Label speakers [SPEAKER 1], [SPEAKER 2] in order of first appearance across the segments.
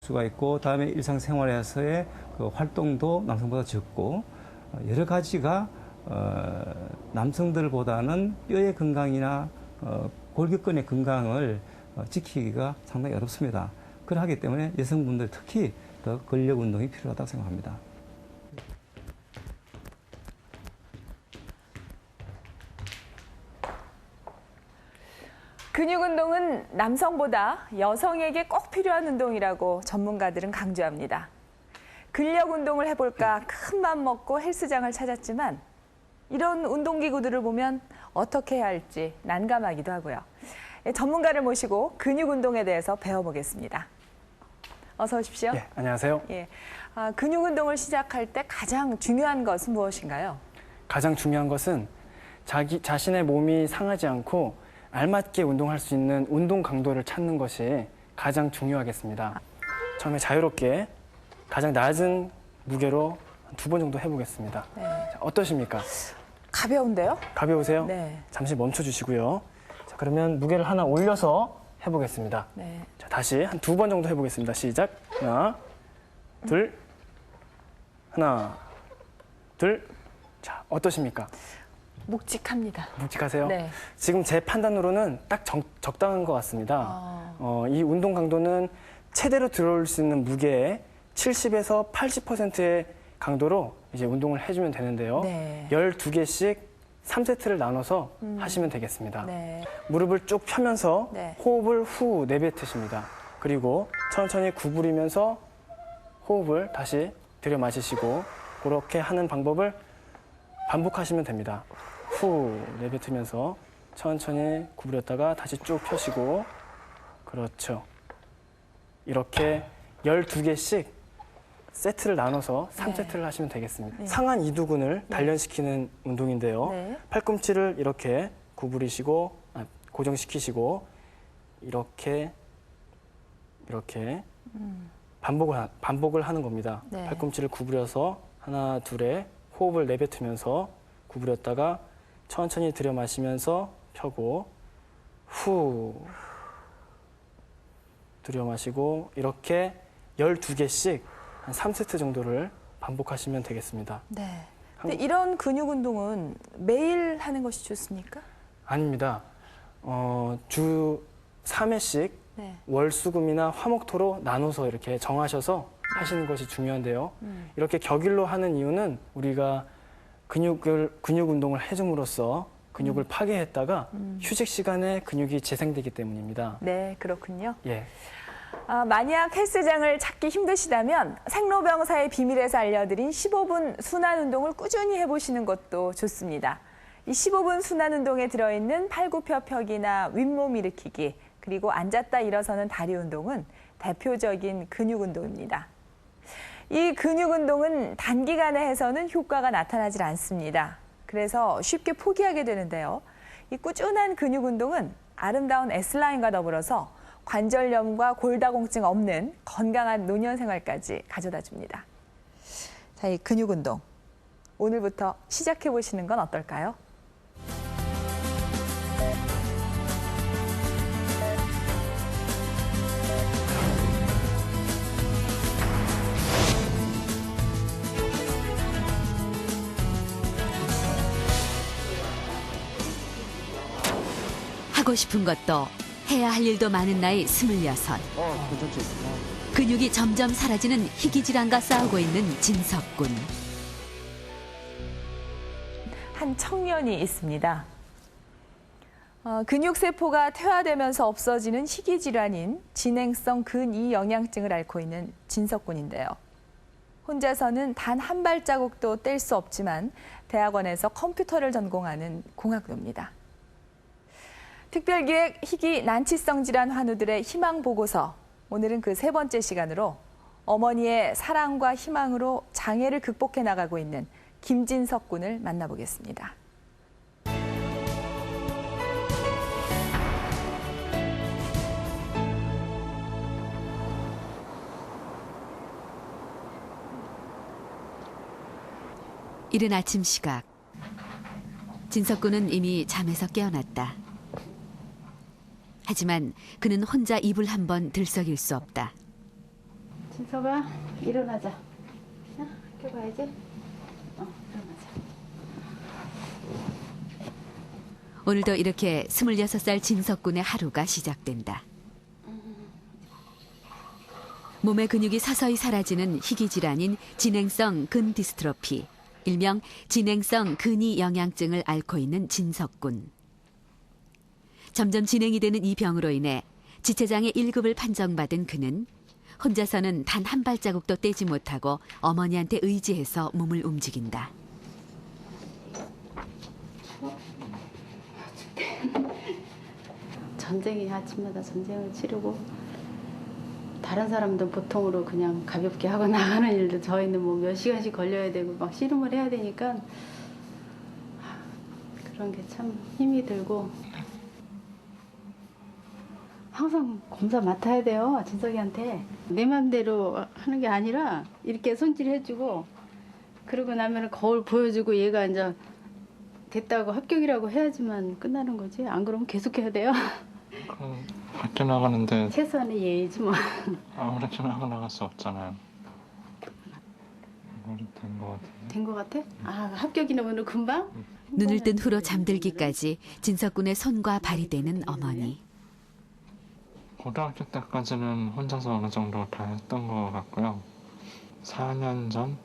[SPEAKER 1] 수가 있고, 다음에 일상생활에서의 그 활동도 남성보다 적고, 여러 가지가 남성들보다는 뼈의 건강이나 골격근의 건강을 지키기가 상당히 어렵습니다. 그러하기 때문에 여성분들 특히 더 근력 운동이 필요하다고 생각합니다.
[SPEAKER 2] 근육 운동은 남성보다 여성에게 꼭 필요한 운동이라고 전문가들은 강조합니다. 근력 운동을 해볼까 큰 맘 먹고 헬스장을 찾았지만 이런 운동기구들을 보면 어떻게 해야 할지 난감하기도 하고요. 전문가를 모시고 근육 운동에 대해서 배워보겠습니다. 어서 오십시오.
[SPEAKER 3] 예, 안녕하세요.
[SPEAKER 2] 예, 근육 운동을 시작할 때 가장 중요한 것은 무엇인가요?
[SPEAKER 3] 가장 중요한 것은 자신의 몸이 상하지 않고 알맞게 운동할 수 있는 운동 강도를 찾는 것이 가장 중요하겠습니다. 처음에 자유롭게 가장 낮은 무게로 2번 정도 해보겠습니다.
[SPEAKER 2] 네.
[SPEAKER 3] 자, 어떠십니까?
[SPEAKER 2] 가벼운데요?
[SPEAKER 3] 가벼우세요?
[SPEAKER 2] 네.
[SPEAKER 3] 잠시 멈춰주시고요. 자, 그러면 무게를 하나 올려서 해보겠습니다.
[SPEAKER 2] 네.
[SPEAKER 3] 자, 다시 한 2번 정도 해보겠습니다. 시작. 하나, 둘, 하나, 둘. 자, 어떠십니까?
[SPEAKER 2] 묵직합니다.
[SPEAKER 3] 묵직하세요?
[SPEAKER 2] 네.
[SPEAKER 3] 지금 제 판단으로는 딱 적당한 것 같습니다. 이 운동 강도는 최대로 들어올 수 있는 무게의 70에서 80%의 강도로 이제 운동을 해주면 되는데요.
[SPEAKER 2] 네.
[SPEAKER 3] 12개씩 3세트를 나눠서 하시면 되겠습니다.
[SPEAKER 2] 네.
[SPEAKER 3] 무릎을 쭉 펴면서
[SPEAKER 2] 네.
[SPEAKER 3] 호흡을 후 내뱉으십니다. 그리고 천천히 구부리면서 호흡을 다시 들여 마시시고 그렇게 하는 방법을 반복하시면 됩니다. 후 내뱉으면서 천천히 구부렸다가 다시 쭉 펴시고 그렇죠. 이렇게 12개씩 세트를 나눠서 3세트를 하시면 되겠습니다.
[SPEAKER 2] 네.
[SPEAKER 3] 상한 이두근을 단련시키는 운동인데요.
[SPEAKER 2] 네.
[SPEAKER 3] 팔꿈치를 이렇게 구부리시고 고정시키시고 이렇게 반복을 하는 겁니다.
[SPEAKER 2] 네.
[SPEAKER 3] 팔꿈치를 구부려서 하나, 둘에 호흡을 내뱉으면서 구부렸다가 천천히 들여 마시면서 펴고 후 들여 마시고 이렇게 12개씩 한 3세트 정도를 반복하시면 되겠습니다.
[SPEAKER 2] 네. 근데 이런 근육 운동은 매일 하는 것이 좋습니까?
[SPEAKER 3] 아닙니다. 주 3회씩
[SPEAKER 2] 네.
[SPEAKER 3] 월수금이나 화목토로 나눠서 이렇게 정하셔서 하시는 것이 중요한데요. 이렇게 격일로 하는 이유는 우리가 근육 운동을 해줌으로써 근육을 파괴했다가 휴식 시간에 근육이 재생되기 때문입니다.
[SPEAKER 2] 네, 그렇군요.
[SPEAKER 3] 예.
[SPEAKER 2] 만약 헬스장을 찾기 힘드시다면 생로병사의 비밀에서 알려드린 15분 순환 운동을 꾸준히 해보시는 것도 좋습니다. 이 15분 순환 운동에 들어있는 팔굽혀펴기나 윗몸 일으키기, 그리고 앉았다 일어서는 다리 운동은 대표적인 근육 운동입니다. 이 근육 운동은 단기간에 해서는 효과가 나타나질 않습니다. 그래서 쉽게 포기하게 되는데요. 이 꾸준한 근육 운동은 아름다운 S라인과 더불어서 관절염과 골다공증 없는 건강한 노년 생활까지 가져다 줍니다. 자, 이 근육 운동 오늘부터 시작해 보시는 건 어떨까요?
[SPEAKER 4] 하고 싶은 것도 해야 할 일도 많은 나이 26. 근육이 점점 사라지는 희귀질환과 싸우고 있는 진석군.
[SPEAKER 2] 한 청년이 있습니다. 근육세포가 퇴화되면서 없어지는 희귀질환인 진행성 근이영양증을 앓고 있는 진석군인데요. 혼자서는 단 한 발자국도 뗄 수 없지만 대학원에서 컴퓨터를 전공하는 공학도입니다. 특별기획 희귀 난치성 질환 환우들의 희망 보고서. 오늘은 그 3번째 시간으로 어머니의 사랑과 희망으로 장애를 극복해 나가고 있는 김진석 군을 만나보겠습니다.
[SPEAKER 4] 이른 아침 시각. 진석 군은 이미 잠에서 깨어났다. 하지만 그는 혼자 이불 한 번 들썩일 수 없다.
[SPEAKER 5] 진서가 일어나자. 학교 가야지. 일어나자.
[SPEAKER 4] 오늘도 이렇게 26살 진석군의 하루가 시작된다. 몸의 근육이 서서히 사라지는 희귀 질환인 진행성 근디스트로피, 일명 진행성 근위 영양증을 앓고 있는 진석군. 점점 진행이 되는 이 병으로 인해 지체장애 1급을 판정받은 그는 혼자서는 단 한 발자국도 떼지 못하고 어머니한테 의지해서 몸을 움직인다.
[SPEAKER 5] 전쟁이 아침마다 전쟁을 치르고 다른 사람들 보통으로 그냥 가볍게 하고 나가는 일도 저희는 뭐 몇 시간씩 걸려야 되고 막 씨름을 해야 되니까 그런 게 참 힘이 들고 항상 검사 맡아야 돼요. 진석이한테. 내 맘대로 하는 게 아니라 이렇게 손질해주고 그러고 나면 거울 보여주고 얘가 이제 됐다고 합격이라고 해야지만 끝나는 거지. 안 그러면 계속해야 돼요.
[SPEAKER 6] 그럼 학교 나가는데
[SPEAKER 5] 최소한의 예의지 뭐.
[SPEAKER 6] 아무렇게나 하고 나갈 수 없잖아요. 머리 된거 같은데.
[SPEAKER 5] 된 거 같아? 아, 합격이나 오늘 금방?
[SPEAKER 4] 눈을 뜬 후로 잠들기까지 진석군의 손과 발이 되는 어머니.
[SPEAKER 6] 고등학교 때까지는 혼자서 어느 정도 다 했던 것 같고요. 4년 전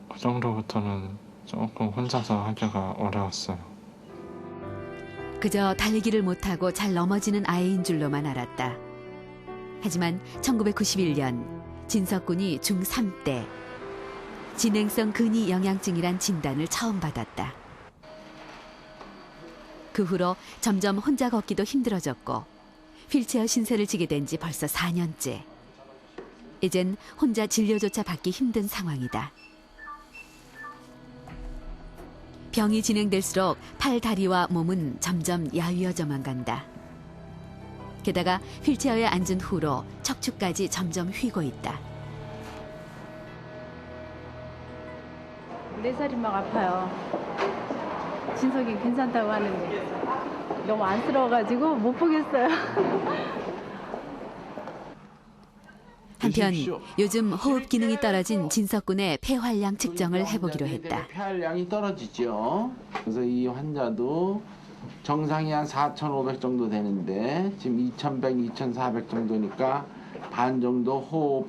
[SPEAKER 6] 그 정도부터는 조금 혼자서 하기가 어려웠어요.
[SPEAKER 4] 그저 달리기를 못하고 잘 넘어지는 아이인 줄로만 알았다. 하지만 1991년 진석군이 중3 때 진행성 근위 영양증이란 진단을 처음 받았다. 그 후로 점점 혼자 걷기도 힘들어졌고 휠체어 신세를 지게 된 지 벌써 4년째. 이젠 혼자 진료조차 받기 힘든 상황이다. 병이 진행될수록 팔, 다리와 몸은 점점 야위어져만 간다. 게다가 휠체어에 앉은 후로 척추까지 점점 휘고 있다.
[SPEAKER 5] 4살이 막 아파요. 진석이 괜찮다고 하는데 너무 안쓰러워가지고 못 보겠어요.
[SPEAKER 4] 한편 요즘 호흡 기능이 떨어진 진석군의 폐활량 측정을 해보기로 했다.
[SPEAKER 7] 폐활량이 떨어지죠. 그래서 이 환자도 정상이 한 4,500 정도 되는데 지금 2,100, 2,400 정도니까 반 정도 호흡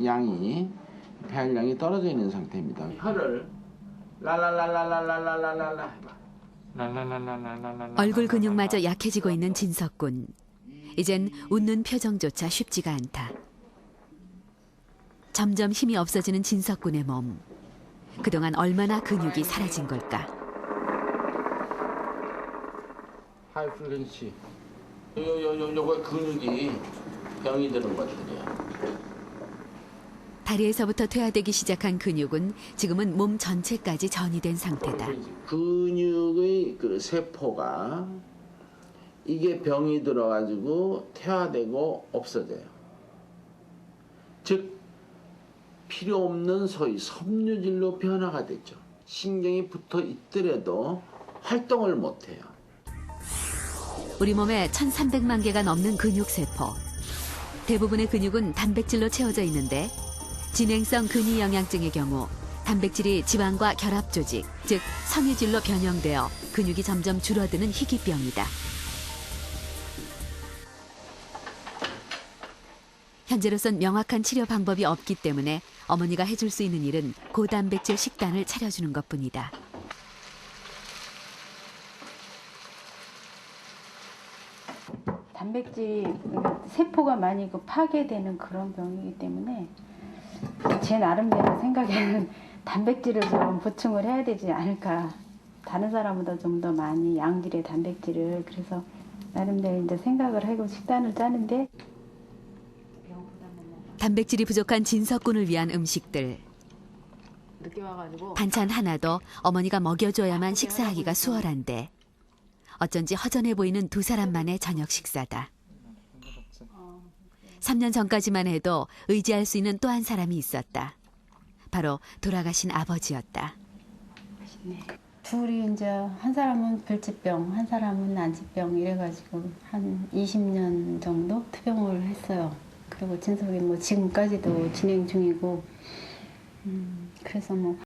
[SPEAKER 7] 양이 폐활량이 떨어져 있는 상태입니다. 혀를 랄랄랄랄랄랄랄랄라
[SPEAKER 4] 얼굴 근육마저 약해지고 있는 진석군. 이젠 웃는 표정조차 쉽지가 않다. 점점 힘이 없어지는 진석군의 몸. 그동안 얼마나 근육이 사라진 걸까?
[SPEAKER 7] 하이플렌시 요거 근육이 병이 드는 것들이야.
[SPEAKER 4] 다리에서부터 퇴화되기 시작한 근육은 지금은 몸 전체까지 전이된 상태다.
[SPEAKER 7] 근육의 그 세포가 이게 병이 들어가지고 퇴화되고 없어져요. 즉 필요 없는 소위 섬유질로 변화가 되죠. 신경이 붙어 있더라도 활동을 못해요.
[SPEAKER 4] 우리 몸에 1,300만 개가 넘는 근육세포. 대부분의 근육은 단백질로 채워져 있는데 진행성 근위 영양증의 경우 단백질이 지방과 결합 조직, 즉 섬유질로 변형되어 근육이 점점 줄어드는 희귀병이다. 현재로선 명확한 치료 방법이 없기 때문에 어머니가 해줄 수 있는 일은 고단백질 식단을 차려주는 것뿐이다.
[SPEAKER 5] 단백질 세포가 많이 파괴되는 그런 병이기 때문에 제 나름대로 생각에는 단백질을 좀 보충을 해야 되지 않을까. 다른 사람보다 좀 더 많이 양질의 단백질을. 그래서 나름대로 이제 생각을 하고 식단을 짜는데
[SPEAKER 4] 단백질이 부족한 진석군을 위한 음식들.
[SPEAKER 5] 늦게 와가지고
[SPEAKER 4] 반찬 하나도 어머니가 먹여줘야만 식사하기가 수월한데 어쩐지 허전해 보이는 두 사람만의 저녁 식사다. 3년 전까지만 해도 의지할 수 있는 또 한 사람이 있었다. 바로 돌아가신 아버지였다.
[SPEAKER 5] 둘이 이제 한 사람은 불치병, 한 사람은 난치병 이래가지고 한 20년 정도 투병을 했어요. 그리고 진속이 뭐 지금까지도 진행 중이고 그래서 뭐